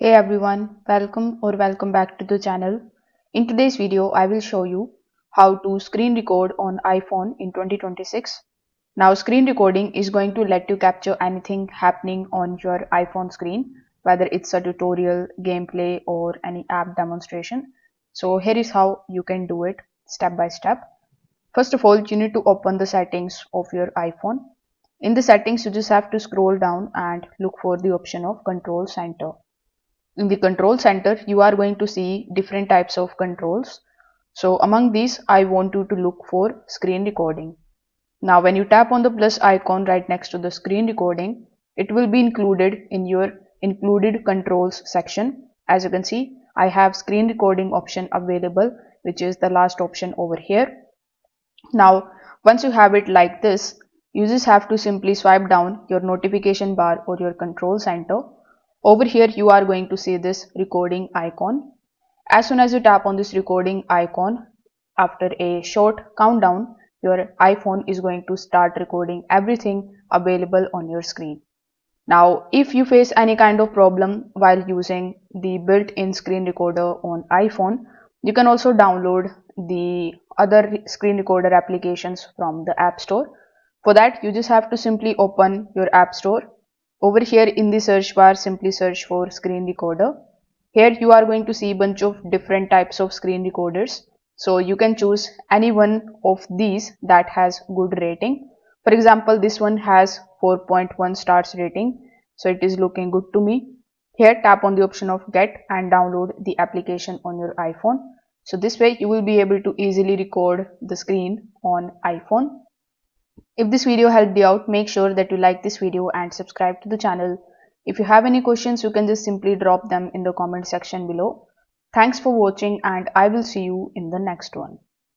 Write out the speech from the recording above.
Hey everyone, welcome back to the channel. In today's video, I will show you how to screen record on iPhone in 2026. Now, screen recording is going to let you capture anything happening on your iPhone screen, whether it's a tutorial, gameplay, or any app demonstration. So here is how you can do it step by step. First of all, you need to open the settings of your iPhone. In the settings, you just have to scroll down and look for the option of Control Center. In the control center, you are going to see different types of controls. So among these, I want you to look for screen recording. Now when you tap on the plus icon right next to the screen recording, it will be included in your included controls section. As you can see, I have screen recording option available, which is the last option over here. Now once you have it like this, you just have to simply swipe down your notification bar or your control center. Over here you are going to see this recording icon. As soon as you tap on this recording icon, after a short countdown, your iPhone is going to start recording everything available on your screen. Now, if you face any kind of problem while using the built-in screen recorder on iPhone, you can also download the other screen recorder applications from the App Store. For that, you just have to simply open your App Store. Over here in the search bar, simply search for screen recorder. Here you are going to see a bunch of different types of screen recorders. So you can choose any one of these that has good rating. For example, this one has 4.1 stars rating. So it is looking good to me. Here tap on the option of get and download the application on your iPhone. So this way you will be able to easily record the screen on iPhone. If this video helped you out, make sure that you like this video and subscribe to the channel. If you have any questions, you can just simply drop them in the comment section below. Thanks for watching and I will see you in the next one.